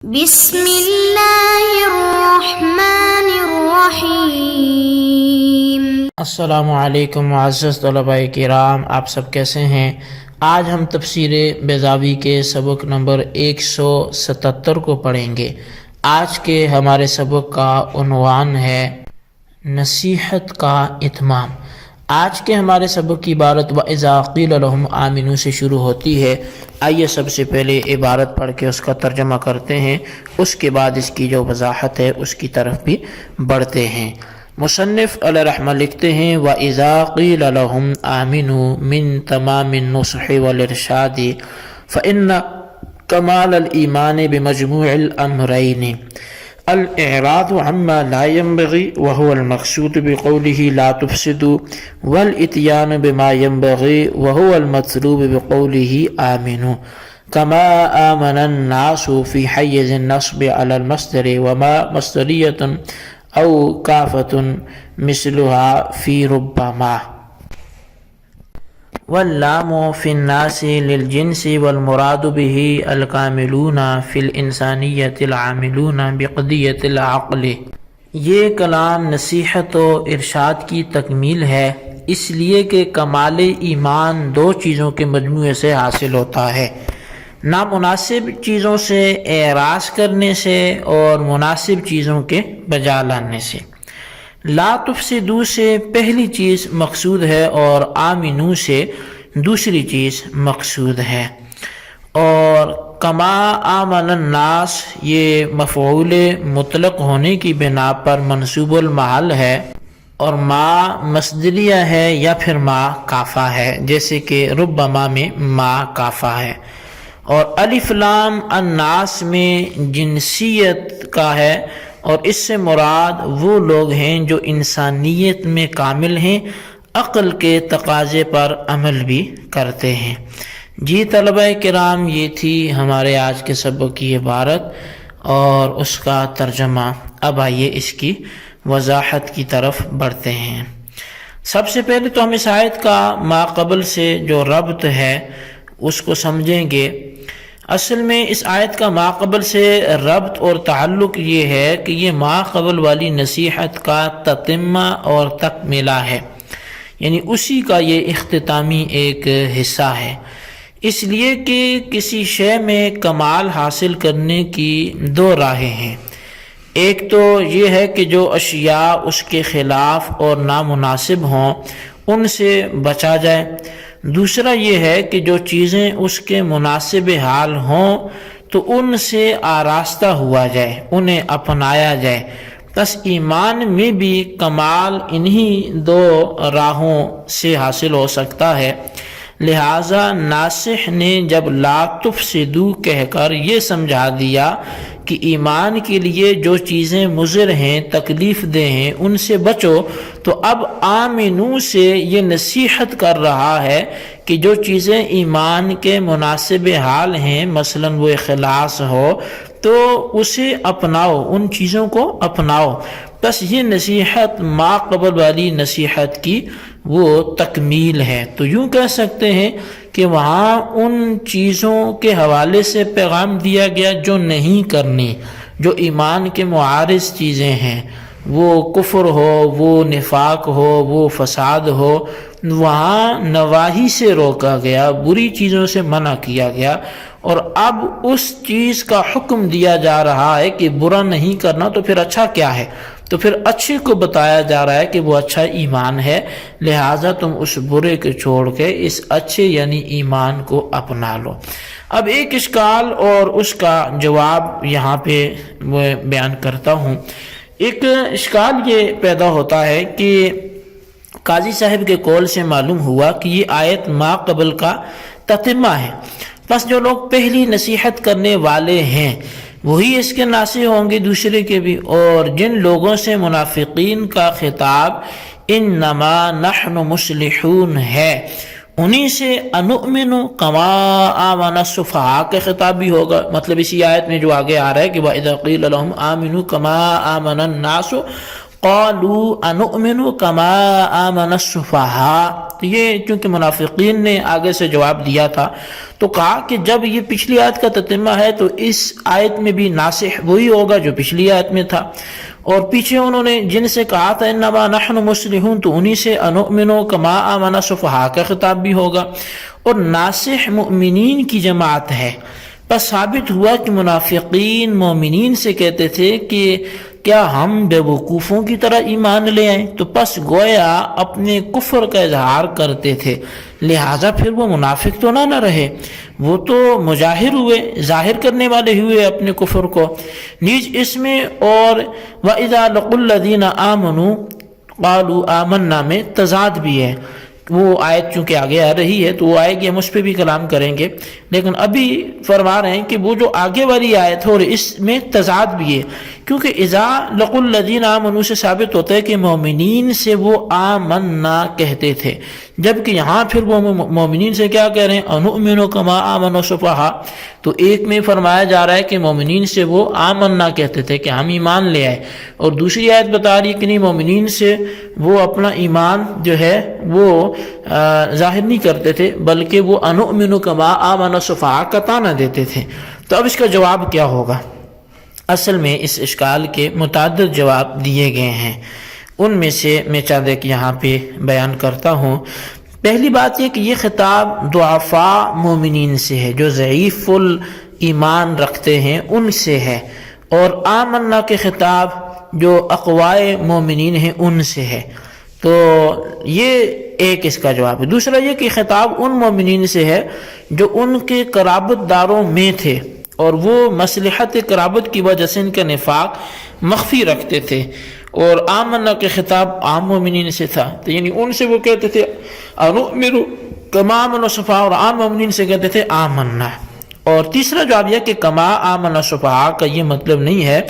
بسم اللہ الرحمن الرحیم۔ السلام علیکم معزز طلباء کرام، آپ سب کیسے ہیں؟ آج ہم تفسیر بیضاوی کے سبق نمبر 177 کو پڑھیں گے۔ آج کے ہمارے سبق کا عنوان ہے نصیحت کا اتمام۔ آج کے ہمارے سبق کی عبارت وَإِذَا قِيلَ لَهُمْ آمِنُوا سے شروع ہوتی ہے۔ آئیے سب سے پہلے عبارت پڑھ کے اس کا ترجمہ کرتے ہیں، اس کے بعد اس کی جو وضاحت ہے اس کی طرف بھی بڑھتے ہیں۔ مصنف علیہ رحمہ لکھتے ہیں وَإِذَا قِيلَ لَهُمْ آمِنُوا مِن تَمَامِ النُّصْحِ وَالْإِرْشَادِ فَإِنَّ كَمَالَ الْإِيمَانِ بِمَجْمُوعِ الْأَمْرَيْنِ الإعراض عما لا ينبغي وهو المقصود بقوله لا تفسدوا، والإتيان بما ينبغي وهو المطلوب بقوله آمنوا، كما آمن الناس في حيز النصب على المصدر وما مصدرية أو كافة مثلها في ربما، واللام في الناس للجنس والمراد به الكاملون في الإنسانية العاملون بقضية العقل۔ یہ کلام نصیحت و ارشاد کی تکمیل ہے، اس لیے کہ کمال ایمان دو چیزوں کے مجموعے سے حاصل ہوتا ہے، نامناسب چیزوں سے اعراض کرنے سے اور مناسب چیزوں کے بجا لانے سے۔ لا تفسدو سے پہلی چیز مقصود ہے اور آمنو سے دوسری چیز مقصود ہے، اور کما آمن الناس یہ مفعول مطلق ہونے کی بنا پر منصوب المحل ہے، اور ما مصدریہ ہے یا پھر ما کافہ ہے، جیسے کہ ربما میں ما کافہ ہے، اور الف لام الناس میں جنسیت کا ہے، اور اس سے مراد وہ لوگ ہیں جو انسانیت میں کامل ہیں، عقل کے تقاضے پر عمل بھی کرتے ہیں۔ جی طلبہ کرام، یہ تھی ہمارے آج کے سبق کی عبارت اور اس کا ترجمہ۔ اب آئیے اس کی وضاحت کی طرف بڑھتے ہیں۔ سب سے پہلے تو ہم اس آیت کا ما قبل سے جو ربط ہے اس کو سمجھیں گے۔ اصل میں اس آیت کا ما قبل سے ربط اور تعلق یہ ہے کہ یہ ما قبل والی نصیحت کا تتمہ اور تکملہ ہے، یعنی اسی کا یہ اختتامی ایک حصہ ہے، اس لیے کہ کسی شے میں کمال حاصل کرنے کی دو راہیں ہیں۔ ایک تو یہ ہے کہ جو اشیاء اس کے خلاف اور نامناسب ہوں ان سے بچا جائے، دوسرا یہ ہے کہ جو چیزیں اس کے مناسب حال ہوں تو ان سے آراستہ ہوا جائے، انہیں اپنایا جائے۔ بس ایمان میں بھی کمال انہی دو راہوں سے حاصل ہو سکتا ہے، لہٰذا ناصح نے جب لا تفسدو کہہ کر یہ سمجھا دیا کہ ایمان کے لیے جو چیزیں مضر ہیں، تکلیف دہ ہیں، ان سے بچو، تو اب آمنو سے یہ نصیحت کر رہا ہے کہ جو چیزیں ایمان کے مناسب حال ہیں، مثلا وہ اخلاص ہو تو اسے اپناؤ، ان چیزوں کو اپناؤ۔ بس یہ نصیحت ما قبل والی نصیحت کی وہ تکمیل ہے۔ تو یوں کہہ سکتے ہیں کہ وہاں ان چیزوں کے حوالے سے پیغام دیا گیا جو نہیں کرنی، جو ایمان کے معارض چیزیں ہیں، وہ کفر ہو، وہ نفاق ہو، وہ فساد ہو، وہاں نواہی سے روکا گیا، بری چیزوں سے منع کیا گیا، اور اب اس چیز کا حکم دیا جا رہا ہے کہ برا نہیں کرنا، تو پھر اچھا کیا ہے؟ تو پھر اچھے کو بتایا جا رہا ہے کہ وہ اچھا ایمان ہے، لہٰذا تم اس برے کو چھوڑ کے اس اچھے یعنی ایمان کو اپنا لو۔ اب ایک اشکال اور اس کا جواب یہاں پہ میں بیان کرتا ہوں۔ ایک اشکال یہ پیدا ہوتا ہے کہ قاضی صاحب کے قول سے معلوم ہوا کہ یہ آیت ما قبل کا تتمہ ہے، بس جو لوگ پہلی نصیحت کرنے والے ہیں وہی اس کے ناصح ہوں گے دوسرے کے بھی، اور جن لوگوں سے منافقین کا خطاب انما نحن مصلحون ہے انہی سے انؤمن کما آمن السفہاء کا خطاب بھی ہوگا۔ مطلب اسی آیت میں جو آگے آ رہا ہے کہ وَإِذَا قِيلَ لَهُمْ آمِنُوا كَمَا آمَنَ النَّاسُ قالوا انؤمن کما آمن السفہاء، تو یہ چونکہ منافقین نے آگے سے جواب دیا تھا تو کہا کہ جب یہ پچھلی آیت کا تتمہ ہے تو اس آیت میں بھی ناسخ وہی ہوگا جو پچھلی آیت میں تھا، اور پیچھے انہوں نے جن سے کہا تھا انما نحن مسلمون تو انہی سے انؤمن کما آمن السفہاء کا خطاب بھی ہوگا، اور ناسخ مؤمنین کی جماعت ہے۔ پس ثابت ہوا کہ منافقین مومنین سے کہتے تھے کہ کیا ہم بے وقوفوں کی طرح ایمان لے آئیں، تو پس گویا اپنے کفر کا اظہار کرتے تھے، لہٰذا پھر وہ منافق تو نہ رہے، وہ تو مظاہر ہوئے، ظاہر کرنے والے ہوئے اپنے کفر کو۔ نیز اس میں اور وَإِذَا لَقُوا الَّذِينَ آمَنُوا قَالُوا آمَنَّا میں تضاد بھی ہے، وہ آیت چونکہ آگے آ رہی ہے تو وہ آئے گی، ہم اس پہ بھی کلام کریں گے، لیکن ابھی فرما رہے ہیں کہ وہ جو آگے والی آیت ہے اور اس میں تضاد بھی ہے، کیونکہ اذا لقوا الذین آمنوا سے ثابت ہوتا ہے کہ مومنین سے وہ آمنا کہتے تھے، جبکہ یہاں پھر وہ مومنین سے کیا کہہ رہے ہیں، انؤمن کما آمن السفہاء، تو ایک میں فرمایا جا رہا ہے کہ مومنین سے وہ آمنا کہتے تھے کہ ہم ایمان لے آئے، اور دوسری آیت بتا رہی ہے کہ نہیں، مومنین سے وہ اپنا ایمان جو ہے وہ ظاہر نہیں کرتے تھے، بلکہ وہ انؤمن کما آمن السفہاء کا طعنہ دیتے تھے۔ تو اب اس کا جواب کیا ہوگا؟ اصل میں اس اشکال کے متعدد جواب دیے گئے ہیں، ان میں سے میں چاہتا کہ یہاں پہ بیان کرتا ہوں۔ پہلی بات یہ کہ یہ خطاب ضعفاء مومنین سے ہے، جو ضعیف الایمان رکھتے ہیں ان سے ہے، اور آمنا کے خطاب جو اقوائے مومنین ہیں ان سے ہے، تو یہ ایک اس کا جواب ہے۔ دوسرا یہ کہ خطاب ان مومنین سے ہے جو ان کے قرابت داروں میں تھے، اور وہ مصلحت قرابت کی وجہ سے ان کا نفاق مخفی رکھتے تھے، اور آمنا کے خطاب عام مومنین سے تھا، تو یعنی ان سے وہ کہتے تھے انؤمن کما آمن السفہاء، اور عام مومنین سے کہتے تھے آمنا۔ اور تیسرا جواب یہ کہ کما آمن السفہاء کا یہ مطلب نہیں ہے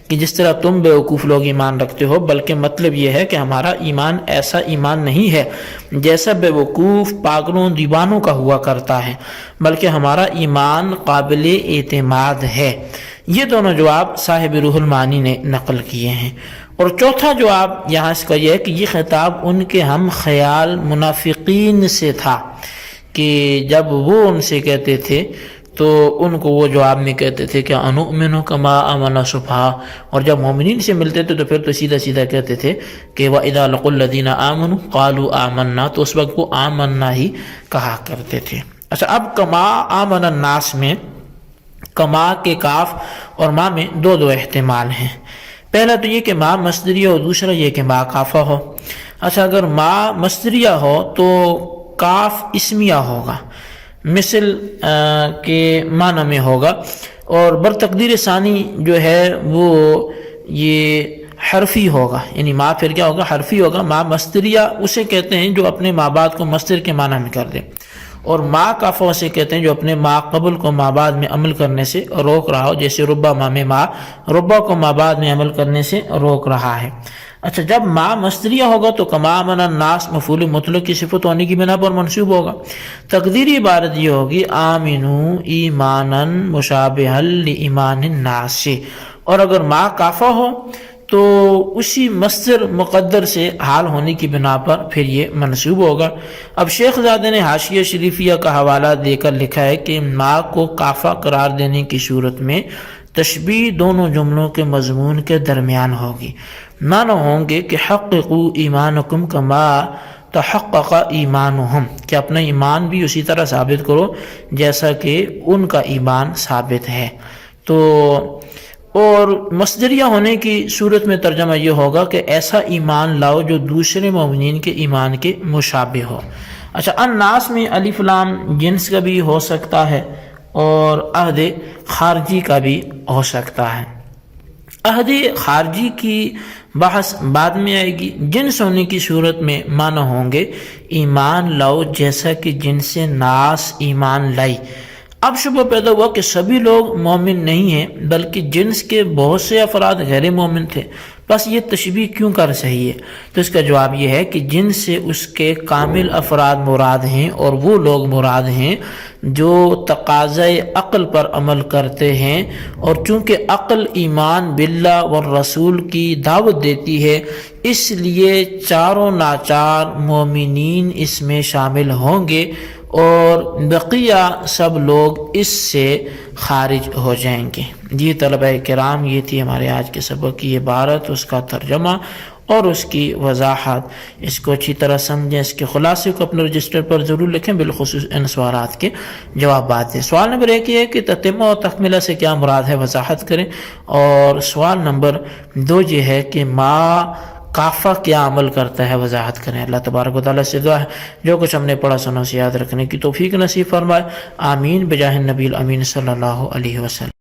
کہ جس طرح تم بیوقوف لوگ ایمان رکھتے ہو، بلکہ مطلب یہ ہے کہ ہمارا ایمان ایسا ایمان نہیں ہے جیسا بیوقوف پاگلوں دیوانوں کا ہوا کرتا ہے، بلکہ ہمارا ایمان قابل اعتماد ہے۔ یہ دونوں جواب صاحب روح المعانی نے نقل کیے ہیں۔ اور چوتھا جواب یہاں اس کا یہ ہے کہ یہ خطاب ان کے ہم خیال منافقین سے تھا، کہ جب وہ ان سے کہتے تھے تو ان کو وہ جواب میں کہتے تھے کہ انؤمن کما آمن السفہاء، اور جب مومنین سے ملتے تھے تو پھر تو سیدھا سیدھا کہتے تھے کہ وَإِذَا لَقُوا الَّذِينَ آمَنُوا قَالُوا آمَنَّا، تو اس وقت وہ آمنا ہی کہا کرتے تھے۔ اچھا، اب کما آمن الناس میں کما کے کاف اور ما میں دو احتمال ہیں۔ پہلا تو یہ کہ ما مصدریہ ہو، دوسرا یہ کہ ما کافہ ہو۔ اچھا، اگر ما مصدریہ ہو تو کاف اسمیہ ہوگا، مثل کے معنی میں ہوگا، اور برتقدیر ثانی جو ہے وہ یہ حرفی ہوگا، یعنی ما پھر کیا ہوگا، حرفی ہوگا۔ ما مصدریہ اسے کہتے ہیں جو اپنے ما بعد کو مصدر کے معنی میں کر دے، اور ما کافہ اسے کہتے ہیں جو اپنے ما قبل کو ما بعد میں عمل کرنے سے روک رہا ہو، جیسے ربا ما میں ما ربا کو ما بعد میں عمل کرنے سے روک رہا ہے۔ اچھا، جب ما مصدریہ ہوگا تو کما آمن الناس مفعول مطلق کی صفت ہونے کی بنا پر منصوب ہوگا۔ تقدیری عبارت یہ ہوگی آمنوا ایمانا مشابہا لایمان الناس، اور اگر ما کافہ ہو تو اسی مصدر مقدر سے حال ہونے کی بنا پر پھر یہ منصوب ہوگا۔ اب شیخ زادہ نے حاشیہ شریفیہ کا حوالہ دے کر لکھا ہے کہ ما کو کافہ قرار دینے کی صورت میں تشبیہ دونوں جملوں کے مضمون کے درمیان ہوگی، معنی ہوں گے کہ حققوا ایمانکم کما تحقق ایمانہم، کہ اپنا ایمان بھی اسی طرح ثابت کرو جیسا کہ ان کا ایمان ثابت ہے۔ تو اور مصدریہ ہونے کی صورت میں ترجمہ یہ ہوگا کہ ایسا ایمان لاؤ جو دوسرے مومنین کے ایمان کے مشابہ ہو۔ اچھا، الناس میں الف لام جنس کا بھی ہو سکتا ہے اور عہد خارجی کا بھی ہو سکتا ہے۔ عہد خارجی کی بحث بعد میں آئے گی۔ جنس ہونے کی صورت میں معنی ہوں گے ایمان لاؤ جیسا کہ جن سے ناس ایمان لائی۔ اب شبہ پیدا ہوا کہ سبھی لوگ مومن نہیں ہیں، بلکہ جنس کے بہت سے افراد غیر مومن تھے، بس یہ تشبیہ کیوں کر صحیح ہے؟ تو اس کا جواب یہ ہے کہ جن سے اس کے کامل افراد مراد ہیں، اور وہ لوگ مراد ہیں جو تقاضۂ عقل پر عمل کرتے ہیں، اور چونکہ عقل ایمان باللہ والرسول کی دعوت دیتی ہے، اس لیے چاروں ناچار مومنین اس میں شامل ہوں گے اور بقیہ سب لوگ اس سے خارج ہو جائیں گے۔ جی طلبہ کرام، یہ تھی ہمارے آج کے سبق کی عبارت، اس کا ترجمہ اور اس کی وضاحت۔ اس کو اچھی طرح سمجھیں، اس کے خلاصے کو اپنے رجسٹر پر ضرور لکھیں، بالخصوص ان سوالات کے جوابات دیں۔ سوال نمبر 1 یہ ہے کہ تتمہ و تکملہ سے کیا مراد ہے، وضاحت کریں۔ اور سوال نمبر 2 یہ ہے کہ ما کافہ کیا عمل کرتا ہے، وضاحت کریں۔ اللہ تبارک و تعالیٰ سے دعا ہے جو کچھ ہم نے پڑھا سنا اسے یاد رکھنے کی توفیق نصیب فرمائے، آمین بجاہ النبی الامین صلی اللہ علیہ وسلم۔